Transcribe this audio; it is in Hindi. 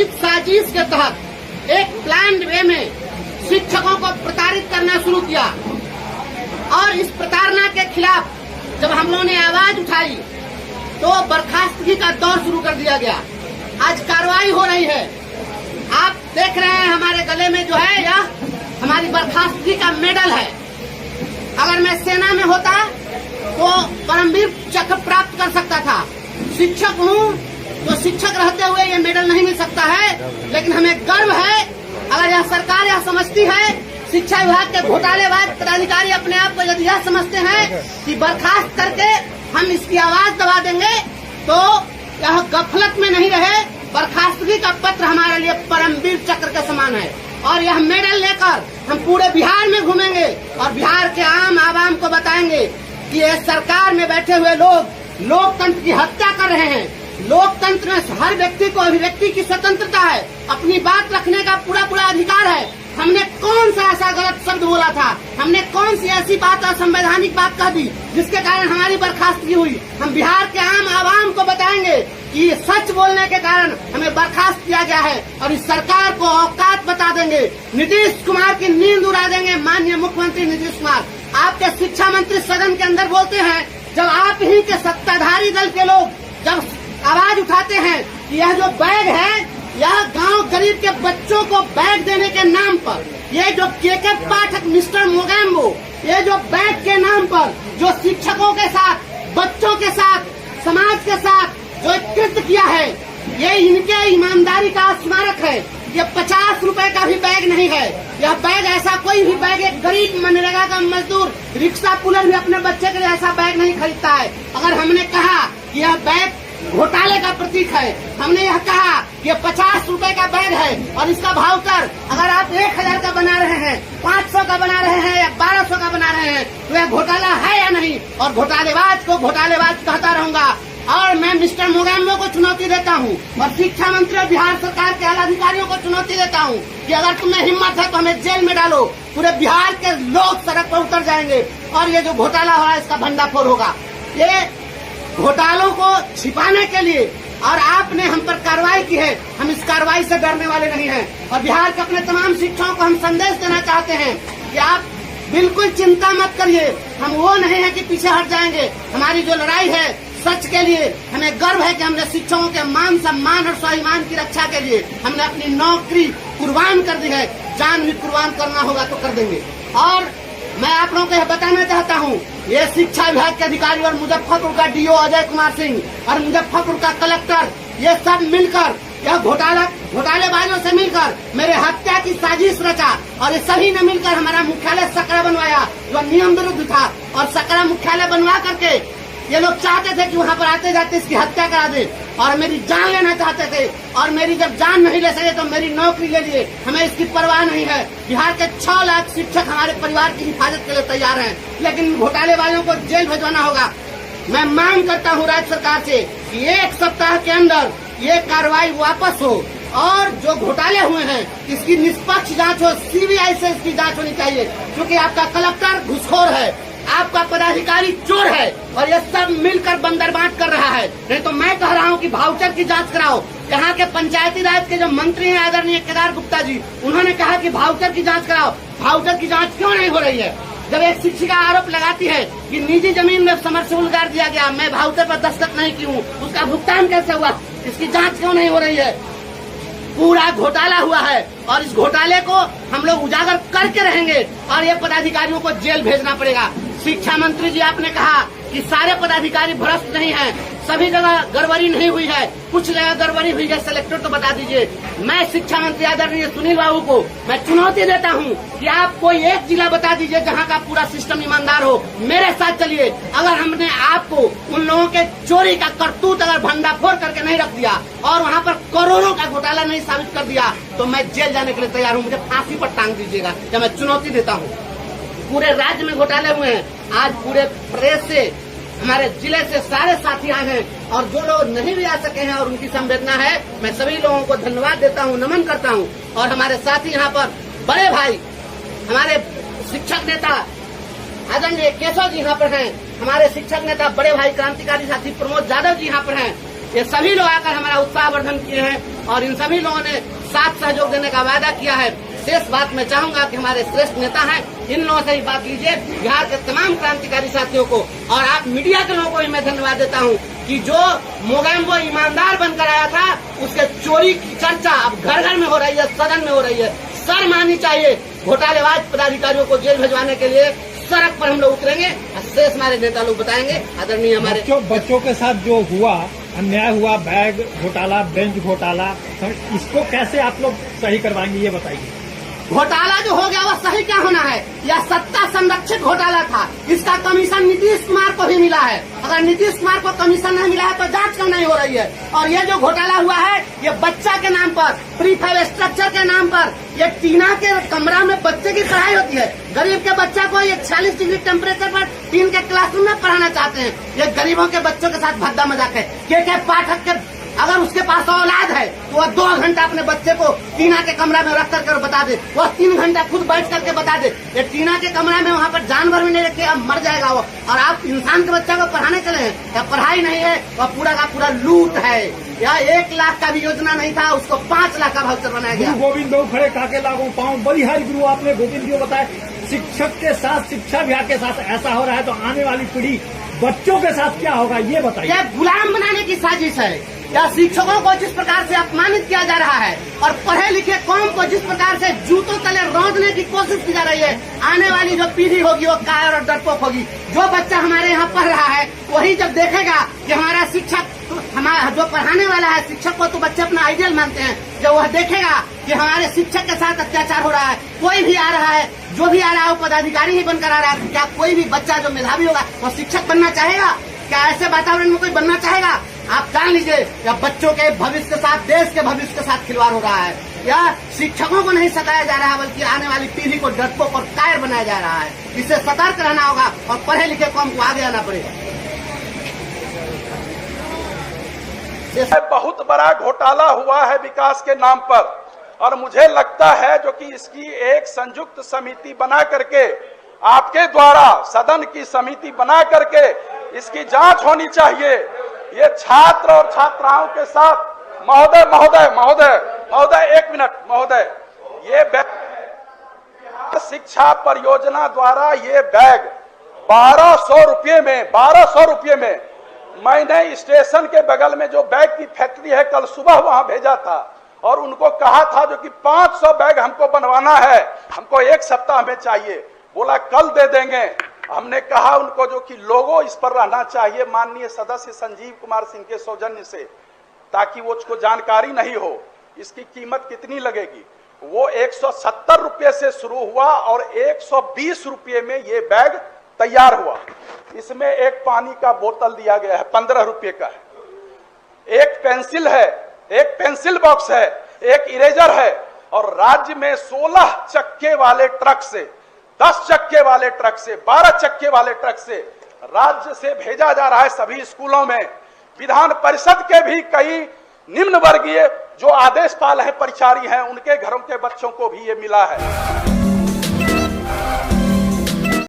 आयोजित साजिश के तहत एक प्लान्ड वे में शिक्षकों को प्रताड़ित करना शुरू किया और इस प्रताड़ना के खिलाफ जब हम लोगों ने आवाज उठाई तो बर्खास्तगी का दौर शुरू कर दिया गया। आज कार्रवाई हो रही है। आप देख रहे हैं हमारे गले में जो है यह हमारी बर्खास्तगी का मेडल है। अगर मैं सेना में होता तो परमवीर चक्र प्राप्त कर सकता था। शिक्षक हूँ तो शिक्षक रहते हुए ये मेडल नहीं मिल सकता है, लेकिन हमें गर्व है। अगर यह सरकार यह समझती है, शिक्षा विभाग के घोटालेबाज पदाधिकारी अपने आप को यदि यह समझते हैं कि बर्खास्त करके हम इसकी आवाज दबा देंगे, तो यह गफलत में नहीं रहे। बर्खास्तगी का पत्र हमारे लिए परमवीर चक्र के समान है और यह मेडल लेकर हम पूरे बिहार में घूमेंगे और बिहार के आम आवाम को बताएंगे कि ये सरकार में बैठे हुए लोग लोकतंत्र की हत्या कर रहे हैं। लोकतंत्र में हर व्यक्ति को अभिव्यक्ति की स्वतंत्रता है, अपनी बात रखने का पूरा अधिकार है। हमने कौन सा ऐसा गलत शब्द बोला था, हमने कौन सी ऐसी बात असंवैधानिक बात कह दी जिसके कारण हमारी बर्खास्तगी हुई? हम बिहार के आम आवाम को बताएंगे कि सच बोलने के कारण हमें बर्खास्त किया गया है और इस सरकार को औकात बता देंगे। नीतीश कुमार की नींद उड़ा देंगे। माननीय मुख्यमंत्री नीतीश कुमार, आपके शिक्षा मंत्री सदन के अंदर बोलते हैं, जब आप ही के सत्ताधारी दल के लोग जब आवाज उठाते हैं कि यह जो बैग है यह गांव गरीब के बच्चों को बैग देने के नाम पर, ये जो के पाठक मिस्टर मोगैम्बो, ये जो बैग के नाम पर जो शिक्षकों के साथ, बच्चों के साथ, समाज के साथ जो कृत्य किया है, ये इनके ईमानदारी का स्मारक है। ये 50 रुपए का भी बैग नहीं है। यह बैग ऐसा कोई भी बैग एक गरीब मनरेगा का मजदूर, रिक्शा पुलर भी अपने बच्चे के लिए ऐसा बैग नहीं खरीदता है। अगर हमने कहा कि यह बैग घोटाले का प्रतीक है, हमने यह कहा कि 50 रुपए का बैग है और इसका भाव कर अगर आप 1000 का बना रहे हैं, 500 का बना रहे हैं या 1200 का बना रहे हैं, तो यह घोटाला है या नहीं? और घोटालेबाज को घोटालेबाज कहता रहूंगा। और मैं मिस्टर मोगैम्बो को चुनौती देता हूँ और शिक्षा मंत्री और बिहार सरकार के आला अधिकारियों को चुनौती देता हूँ कि अगर तुम्हें हिम्मत है तो हमें जेल में डालो। पूरे बिहार के लोग सड़क पर उतर जाएंगे और ये जो घोटाला हो रहा है इसका भंडाफोड़ होगा। ये घोटालों को छिपाने के लिए और आपने हम पर कार्रवाई की है, हम इस कार्रवाई से डरने वाले नहीं हैं। और बिहार के अपने तमाम शिक्षकों को हम संदेश देना चाहते हैं कि आप बिल्कुल चिंता मत करिए, हम वो नहीं है कि पीछे हट जाएंगे। हमारी जो लड़ाई है सच के लिए, हमें गर्व है कि हमने शिक्षकों के मान सम्मान और स्वाभिमान की रक्षा के लिए हमने अपनी नौकरी कुर्बान कर दी है। जान भी कुर्बान करना होगा तो कर देंगे। और मैं आप लोगों को यह बताना चाहता हूँ, ये शिक्षा विभाग के अधिकारी और मुजफ्फरपुर का डीओ अजय कुमार सिंह और मुजफ्फरपुर का कलेक्टर, ये सब मिलकर यह घोटालेबाजों से मिलकर मेरे हत्या की साजिश रचा और ये सभी ने मिलकर हमारा मुख्यालय सकरा बनवाया जो नियम विरुद्ध था। और सकरा मुख्यालय बनवा करके ये लोग चाहते थे कि वहाँ पर आते जाते इसकी हत्या करा दे और मेरी जान लेना चाहते थे। और मेरी जब जान नहीं ले सके तो मेरी नौकरी ले लिए। हमें इसकी परवाह नहीं है। बिहार के 6 लाख शिक्षक हमारे परिवार की हिफाजत के लिए तैयार हैं, लेकिन घोटालेबाजों को जेल भिजवाना होगा। मैं मांग करता हूँ राज्य सरकार से कि 1 सप्ताह के अंदर ये कार्रवाई वापस हो और जो घोटाले हुए हैं इसकी निष्पक्ष जांच हो। सीबीआई से इसकी जांच होनी चाहिए, क्योंकि आपका कलेक्टर घुसखोर है, आपका पदाधिकारी चोर है और ये सब मिलकर बंदरबांट कर रहा है। नहीं तो मैं कह रहा हूँ कि भाउचर की जांच कराओ। यहाँ के पंचायती राज के जो मंत्री हैं आदरणीय केदार गुप्ता जी, उन्होंने कहा कि भाउचर की जांच कराओ। भाउचर की जांच क्यों नहीं हो रही है? जब एक शिक्षिका आरोप लगाती है कि निजी जमीन में समरसेबुल गाड़ दिया गया, मैं भाउचर पर दस्तखत नहीं की हूँ, उसका भुगतान कैसे हुआ? इसकी जांच क्यों नहीं हो रही है? पूरा घोटाला हुआ है और इस घोटाले को हम लोग उजागर करके रहेंगे और ये पदाधिकारियों को जेल भेजना पड़ेगा। शिक्षा मंत्री जी, आपने कहा कि सारे पदाधिकारी भ्रष्ट नहीं हैं, सभी जगह गड़बड़ी नहीं हुई है, कुछ जगह गड़बड़ी हुई है, सेलेक्टर तो बता दीजिए। मैं शिक्षा मंत्री आदरणीय सुनील बाबू को मैं चुनौती देता हूं कि आप कोई एक जिला बता दीजिए जहां का पूरा सिस्टम ईमानदार हो। मेरे साथ चलिए। अगर हमने आपको उन लोगों के चोरी का करतूत अगर भंडाफोड़ करके नहीं रख दिया और वहां पर करोड़ों का घोटाला नहीं साबित कर दिया तो मैं जेल जाने के लिए तैयार हूँ। मुझे फांसी पर टांग दीजिएगा, या मैं चुनौती देता हूँ। पूरे राज्य में घोटाले हुए हैं। आज पूरे प्रदेश से, हमारे जिले से सारे साथी आए हैं और जो लोग नहीं भी आ सके हैं और उनकी संवेदना है, मैं सभी लोगों को धन्यवाद देता हूं, नमन करता हूं। और हमारे साथी यहाँ पर बड़े भाई, हमारे शिक्षक नेता आदरणीय केशव जी यहाँ पर हैं, हमारे शिक्षक नेता बड़े भाई क्रांतिकारी साथी प्रमोद यादव जी यहाँ पर हैं, ये सभी लोग आकर हमारा उत्साहवर्धन किए हैं और इन सभी लोगों ने साथ सहयोग देने का वादा किया है। शेष बात मैं चाहूंगा कि हमारे श्रेष्ठ नेता हैं, इन लोगों से ही बात लीजिए, बिहार के तमाम क्रांतिकारी साथियों को, और आप मीडिया के लोगों को भी मैं धन्यवाद देता हूं कि जो मोगैम्बो ईमानदार बनकर आया था, उसके चोरी की चर्चा अब घर घर में हो रही है, सदन में हो रही है। शर्म आनी चाहिए। घोटालेबाज पदाधिकारियों को जेल भिजवाने के लिए सड़क पर हम लोग उतरेंगे, शेष हमारे नेता लोग बताएंगे। आदरणीय हमारे बच्चों के साथ जो हुआ अन्याय हुआ, बैग घोटाला, बेंच घोटाला, इसको कैसे आप लोग सही करवाएंगे, ये बताइए। घोटाला जो हो गया वो सही क्या होना है? यह सत्ता संरक्षित घोटाला था। इसका कमीशन नीतीश कुमार को भी मिला है। अगर नीतीश कुमार को कमीशन नहीं मिला है तो जांच क्यों नहीं हो रही है? और ये जो घोटाला हुआ है, ये बच्चा के नाम पर, प्रीफैब स्ट्रक्चर के नाम पर, ये टीना के कमरा में बच्चे की पढ़ाई होती है। गरीब के बच्चा को ये 40 डिग्री टेम्परेचर पर टीन के क्लासरूम में पढ़ाना चाहते हैं। ये गरीबों के बच्चों के साथ भद्दा मजाक है। के पाठक के अगर उसके पास औलाद है तो वह 2 घंटा अपने बच्चे को टीना के कमरा में रख कर बता दे, वह 3 घंटा खुद बैठ करके बता दे। ये टीना के कमरा में वहाँ पर जानवर भी नहीं रखे, अब मर जाएगा वो, और आप इंसान के बच्चा को पढ़ाने चले हैं। या पढ़ाई नहीं है, वह पूरा का पूरा लूट है। या 1 लाख का भी योजना नहीं था, उसको 5 लाख का वाउचर बनाया गया। गोविंद दो खड़े काके लागू पाऊं, बलिहारी गुरु आपने गोविंद जी बताया, शिक्षक के साथ, शिक्षा विभाग के साथ ऐसा हो रहा है तो आने वाली पीढ़ी बच्चों के साथ क्या होगा, ये बताइए। यह गुलाम बनाने की साजिश है। या शिक्षकों को जिस प्रकार से अपमानित किया जा रहा है और पढ़े लिखे कौम को जिस प्रकार से जूतों तले रौंदने की कोशिश की जा रही है, आने वाली जो पीढ़ी होगी वो कायर और डरपोक होगी। जो बच्चा हमारे यहाँ पढ़ रहा है वही जब देखेगा कि हमारा शिक्षक, हमारा जो पढ़ाने वाला है, शिक्षक को तो बच्चे अपना आइडियल मानते हैं, जब वह देखेगा कि हमारे शिक्षक के साथ अत्याचार हो रहा है, कोई भी आ रहा है, जो भी आ रहा है वो पदाधिकारी ही बनकर आ रहा है, क्या कोई भी बच्चा जो मेधावी होगा वो शिक्षक बनना चाहेगा? क्या ऐसे वातावरण में कोई बनना चाहेगा? आप जान लीजिए, या बच्चों के भविष्य के साथ, देश के भविष्य के साथ खिलवाड़ हो रहा है। या शिक्षकों को नहीं सताया जा रहा है, बल्कि आने वाली पीढ़ी को डरपोक और कायर बनाया जा रहा है। इससे सतर्क रहना होगा और पढ़े लिखे कौम को आगे आना पड़ेगा। बहुत बड़ा घोटाला हुआ है विकास के नाम पर, और मुझे लगता है जो कि इसकी एक संयुक्त समिति बना करके, आपके द्वारा सदन की समिति बना करके इसकी जांच होनी चाहिए। ये छात्र और छात्राओं के साथ, महोदय महोदय महोदय महोदय 1 मिनट महोदय, ये शिक्षा परियोजना द्वारा ये बैग 1200 रुपये में मैंने स्टेशन के बगल में जो बैग की फैक्ट्री है, कल सुबह वहां भेजा था और उनको कहा था जो कि 500 बैग हमको बनवाना है, हमको 1 सप्ताह में चाहिए। बोला कल दे देंगे। हमने कहा उनको जो कि लोगो इस पर रहना चाहिए माननीय सदस्य संजीव कुमार सिंह के सौजन्य से, ताकि वो उसको जानकारी नहीं हो इसकी कीमत कितनी लगेगी। वो 170 रुपये से शुरू हुआ और 120 रुपये में ये बैग तैयार हुआ। इसमें एक पानी का बोतल दिया गया है, 15 रुपये का है। एक पेंसिल है, एक पेंसिल बॉक्स है, एक इरेजर है, और राज्य में 16 चक्के वाले ट्रक से, 10 चक्के वाले ट्रक से, 12 चक्के वाले ट्रक से राज्य से भेजा जा रहा है सभी स्कूलों में। विधान परिषद के भी कई निम्न वर्गीय जो आदेशपाल हैं, परिचारी हैं, उनके घरों के बच्चों को भी ये मिला है।